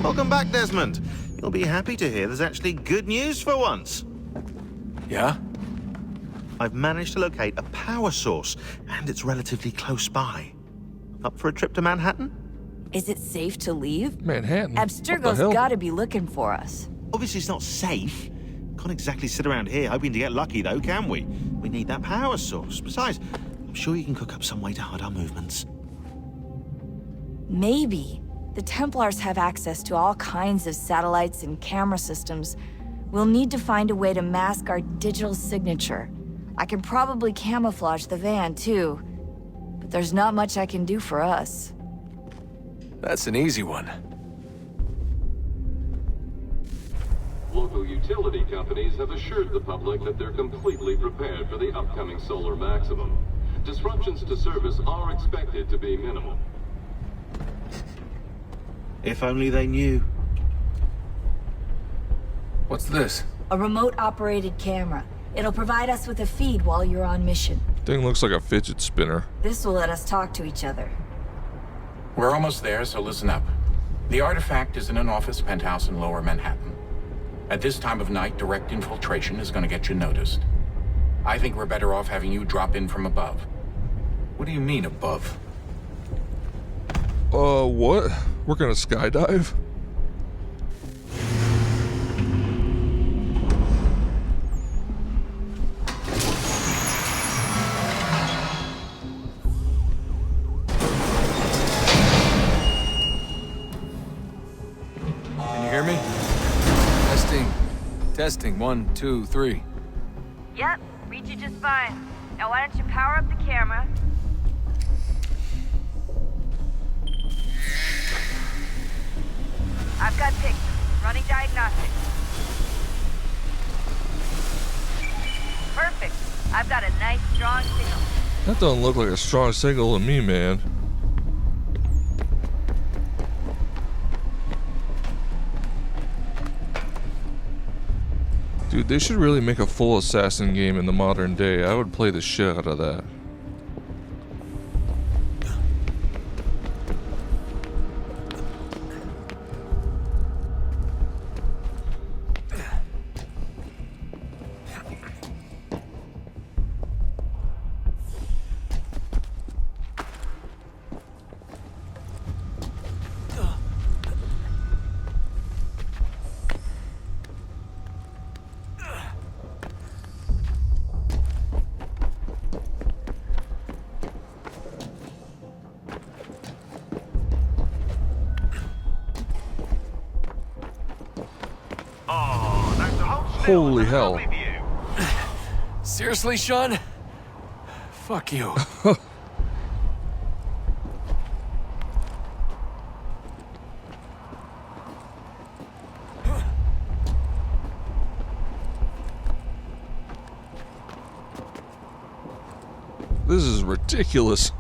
Welcome back, Desmond. You'll be happy to hear there's actually good news for once. Yeah? I've managed to locate a power source, and it's relatively close by. Up for a trip to Manhattan? Is it safe to leave? Manhattan? Abstergo's gotta be looking for us. Obviously, it's not safe. Can't exactly sit around here hoping to get lucky, though, can we? We need that power source. Besides, I'm sure you can cook up some way to hide our movements. Maybe. The Templars have access to all kinds of satellites and camera systems. We'll need to find a way to mask our digital signature. I can probably camouflage the van, too. But there's not much I can do for us. That's an easy one. Local utility companies have assured the public that they're completely prepared for the upcoming solar maximum. Disruptions to service are expected to be minimal. If only they knew. What's this? A remote-operated camera. It'll provide us with a feed while you're on mission. Thing looks like a fidget spinner. This will let us talk to each other. We're almost there, so listen up. The artifact is in an office penthouse in Lower Manhattan. At this time of night, direct infiltration is going to get you noticed. I think we're better off having you drop in from above. What do you mean above? What? We're gonna skydive? Can you hear me? Testing. 1, 2, 3. Yep, read you just fine. Now why don't you power up the camera? I've got pictures. Running diagnostics. Perfect. I've got a nice, strong signal. That doesn't look like a strong signal to me, man. Dude, they should really make a full assassin game in the modern day. I would play the shit out of that. Holy hell. Seriously, Sean? Fuck you. This is ridiculous.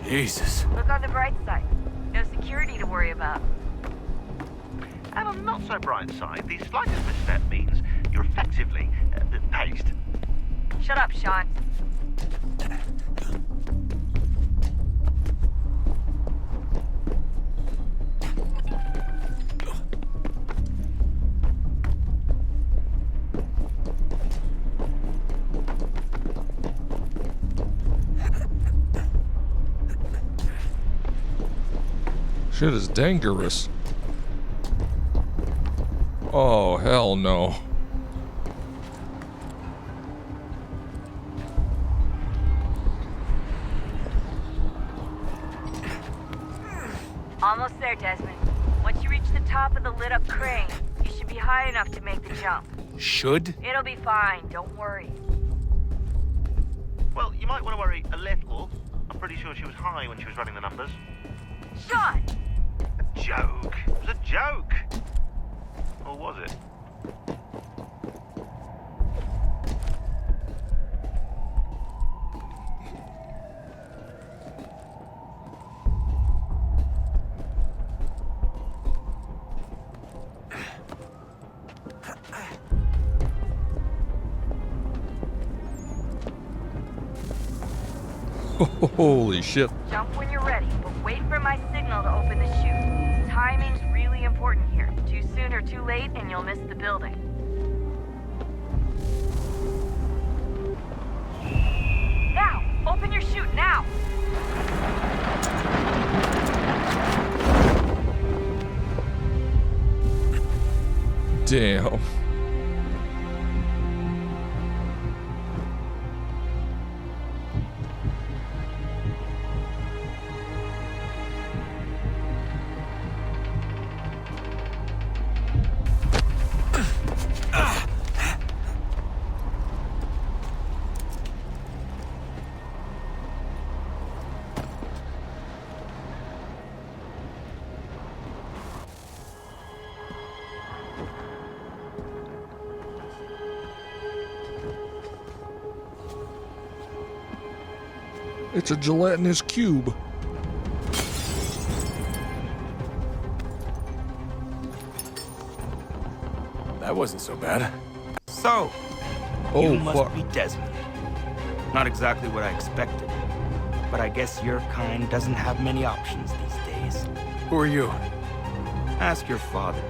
Jesus. Look on the bright side. No security to worry about. And on the not so bright side, the slightest misstep means you're effectively paced. Shut up, Sean. Shit is dangerous. Oh, hell no. Almost there, Desmond. Once you reach the top of the lit-up crane, you should be high enough to make the jump. Should? It'll be fine, don't worry. Well, you might want to worry a little. I'm pretty sure she was high when she was running the numbers. Sean! A joke. It was a joke. Or was it? Holy shit. Jump when you're ready, but wait for my signal to open the chute. Timing's really important here. Too soon or too late, and you'll miss the building. Now! Open your chute, now! Damn. It's a gelatinous cube. That wasn't so bad. So, Oh, you must fuck. be Desmond. Not exactly what I expected, but I guess your kind doesn't have many options these days. Who are you? Ask your father.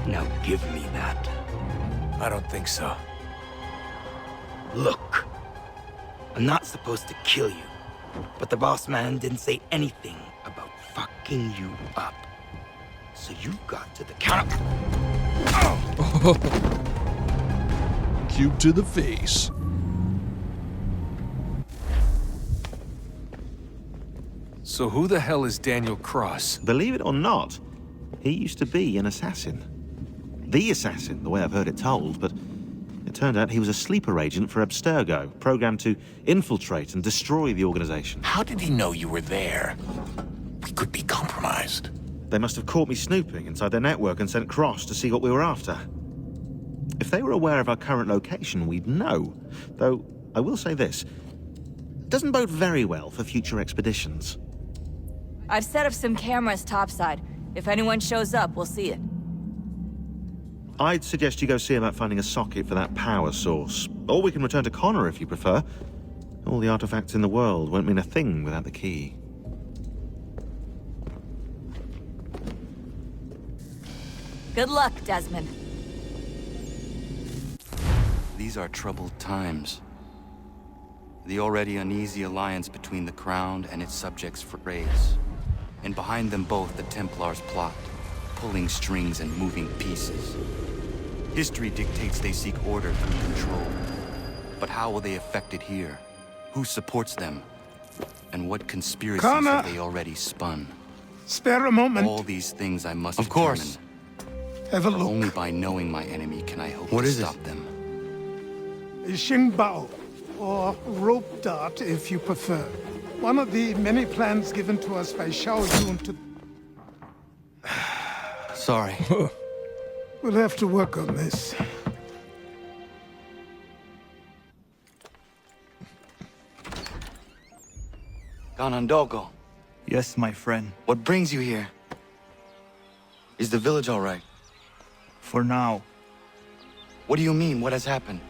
Now give me that. I don't think so. Look, I'm not supposed to kill you, but the boss man didn't say anything about fucking you up. So you got to the counter. Cube to the face. So who the hell is Daniel Cross? Believe it or not, he used to be an assassin. The assassin, the way I've heard it told, but it turned out he was a sleeper agent for Abstergo, programmed to infiltrate and destroy the organization. How did he know you were there? We could be compromised. They must have caught me snooping inside their network and sent Cross to see what we were after. If they were aware of our current location, we'd know. Though, I will say this. It doesn't bode very well for future expeditions. I've set up some cameras topside. If anyone shows up, we'll see it. I'd suggest you go see about finding a socket for that power source. Or we can return to Connor if you prefer. All the artifacts in the world won't mean a thing without the key. Good luck, Desmond. These are troubled times. The already uneasy alliance between the Crown and its subjects frays. And behind them both the Templars plot, pulling strings and moving pieces. History dictates they seek order through control. But how will they affect it here? Who supports them? And what conspiracies Connor! have they already spun? Spare a moment. All these things I must Of course. determine. Have a look. Only by knowing my enemy can I hope What to is stop it? them. Xingbao, or rope dart if you prefer. One of the many plans given to us by Xiao Yun to... Sorry. We'll have to work on this. Ganondogo, Yes, my friend. what brings you here? Is the village all right? For now, What do you mean? What has happened?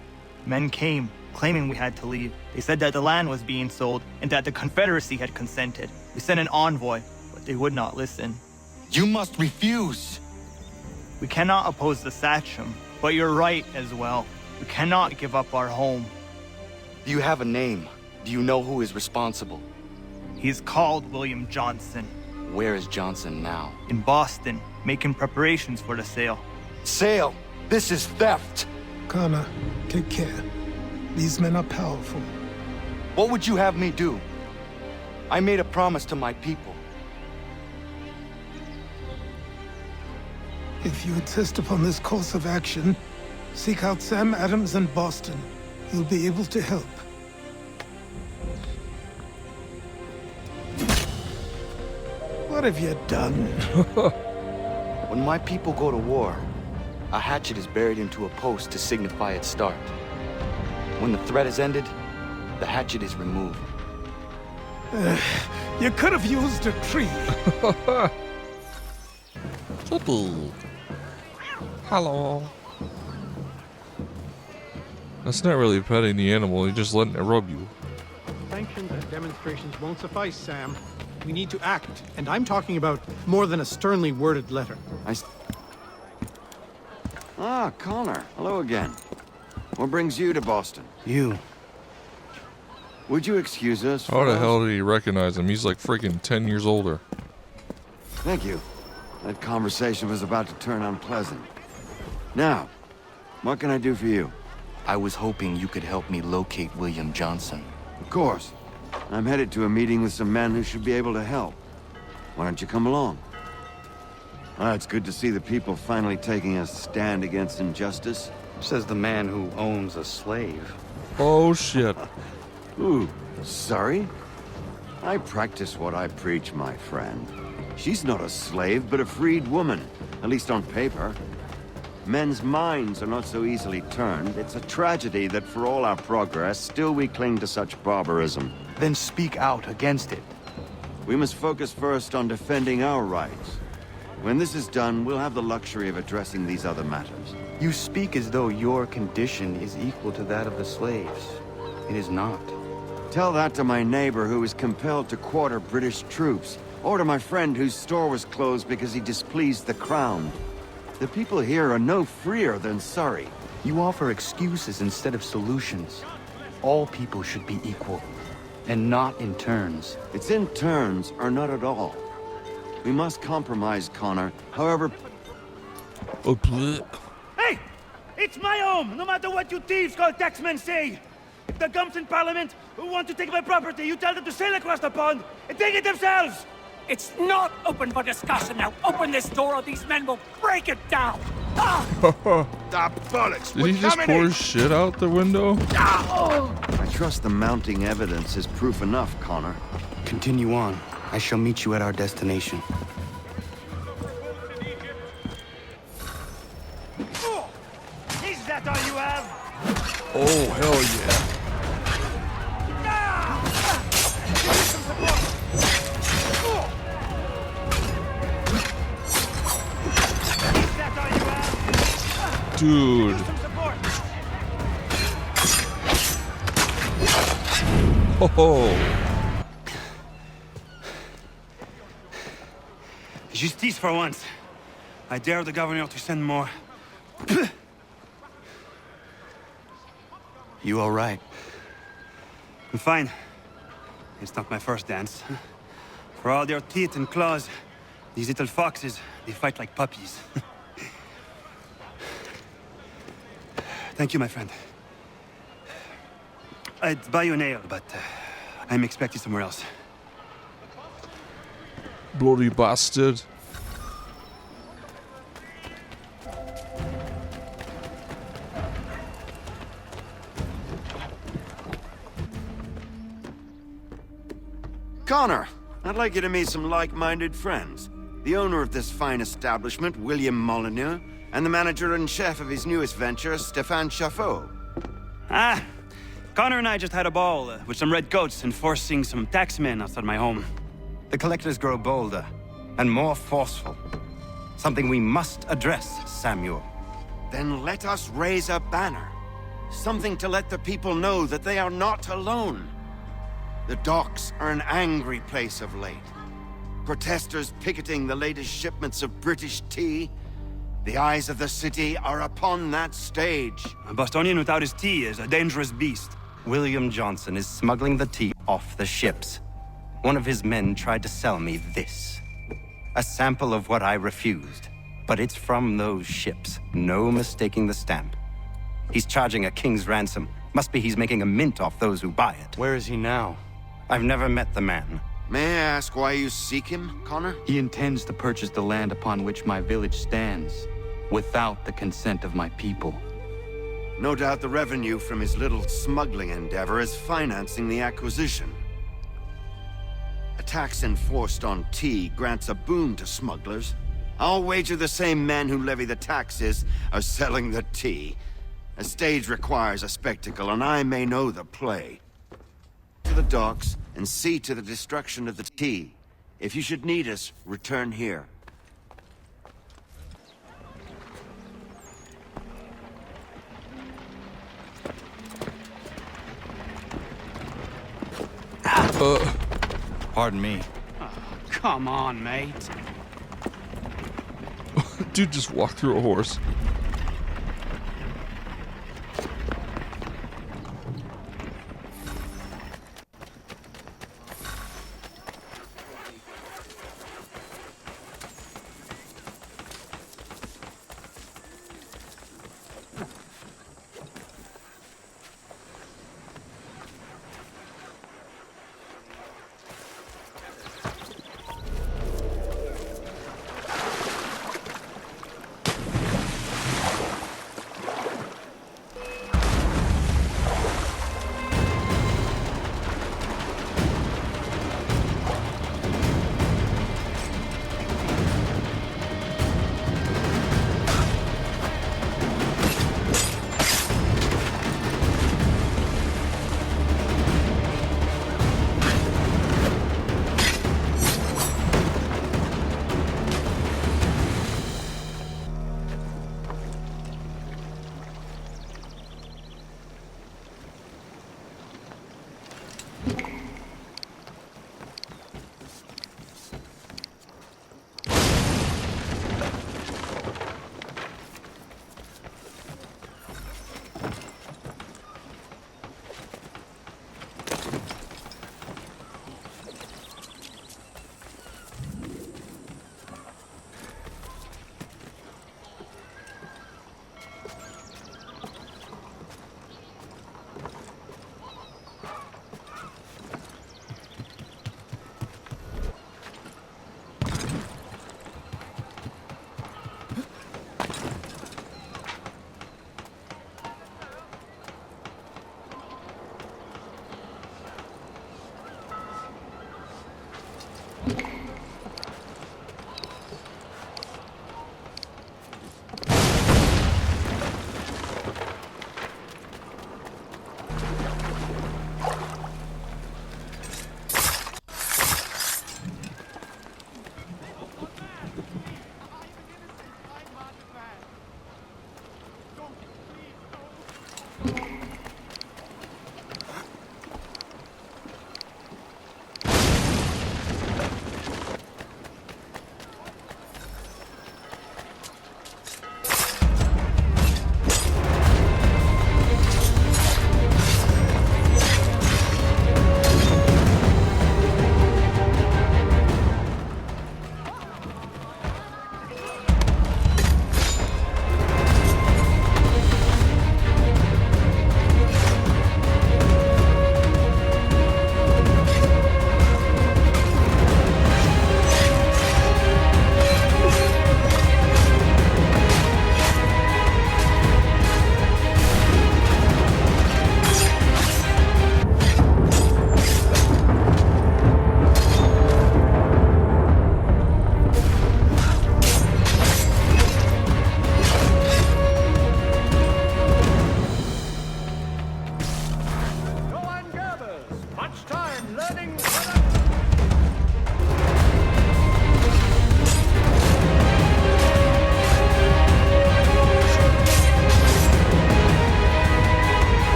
men came, claiming we had to leave. They said that the land was being sold and that the Confederacy had consented. We sent an envoy, but they would not listen. You must refuse! We cannot oppose the Sachem, but you're right as well. We cannot give up our home. Do you have a name? Do you know who is responsible? He's called William Johnson, Where is Johnson now? in Boston, making preparations for the sale. Sale! This is theft! Connor, take care. These men are powerful. What would you have me do? I made a promise to my people. If you insist upon this course of action, seek out Sam Adams in Boston. He'll be able to help. What have you done? When my people go to war, a hatchet is buried into a post to signify its start. When the threat is ended, the hatchet is removed. You could have used a tree. Total. Hello. That's not really petting the animal, you're just letting it rub you. Sanctions and demonstrations won't suffice, Sam. We need to act, and I'm talking about more than a sternly worded letter. Ah, Connor. Hello again. What brings you to Boston? You. Would you excuse us? How the hell did he recognize him? He's like freaking 10 years older. Thank you. That conversation was about to turn unpleasant. Now, what can I do for you? I was hoping you could help me locate William Johnson. Of course. I'm headed to a meeting with some men who should be able to help. Why don't you come along? Ah, it's good to see the people finally taking a stand against injustice. Says the man who owns a slave. Oh shit. Ooh, sorry? I practice what I preach, my friend. She's not a slave, but a freed woman, at least on paper. Men's minds are not so easily turned. It's a tragedy that for all our progress, still we cling to such barbarism. Then speak out against it. We must focus first on defending our rights. When this is done, we'll have the luxury of addressing these other matters. You speak as though your condition is equal to that of the slaves. It is not. Tell that to my neighbor who was compelled to quarter British troops, or to my friend whose store was closed because he displeased the crown. The people here are no freer than Surrey. You offer excuses instead of solutions. All people should be equal, and not in turns. It's in turns, or not at all. We must compromise, Connor. However... Oh, bleh. Hey! It's my home, no matter what you thieves called taxmen say! If the gums in Parliament who want to take my property, you tell them to sail across the pond and take it themselves! It's not open for discussion now. Open this door or these men will break it down. bollocks! Did he just pour shit out the window? I trust the mounting evidence is proof enough, Connor. Continue on. I shall meet you at our destination. Is that all you have? Oh, hell yeah. Dude. Oh. Justice for once. I dare the governor to send more. You all right? I'm fine. It's not my first dance. For all their teeth and claws, these little foxes, they fight like puppies. Thank you, my friend. I'd buy you an ale, but I'm expected somewhere else. Bloody bastard. Connor, I'd like you to meet some like-minded friends. The owner of this fine establishment, William Molyneux, and the manager and chef of his newest venture, Stéphane Chaffeau. Ah, Connor and I just had a ball with some red coats enforcing some taxmen outside my home. The collectors grow bolder and more forceful. Something we must address, Samuel. Then let us raise a banner. Something to let the people know that they are not alone. The docks are an angry place of late. Protesters picketing the latest shipments of British tea. The eyes of the city are upon that stage. A Bostonian without his tea is a dangerous beast. William Johnson is smuggling the tea off the ships. One of his men tried to sell me this. A sample of what I refused. But it's from those ships. No mistaking the stamp. He's charging a king's ransom. Must be he's making a mint off those who buy it. Where is he now? I've never met the man. May I ask why you seek him, Connor? He intends to purchase the land upon which my village stands, without the consent of my people. No doubt the revenue from his little smuggling endeavor is financing the acquisition. A tax enforced on tea grants a boon to smugglers, I'll wager the same men who levy the taxes are selling the tea. A stage requires a spectacle, and I may know the play. To the docks, and see to the destruction of the tea. If you should need us, return here. Pardon me. Oh, come on, mate. Dude just walked through a horse.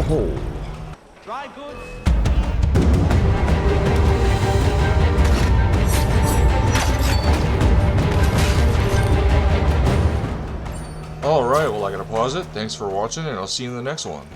the hole. Dry goods. Alright, well I gotta pause it. Thanks for watching, and I'll see you in the next one.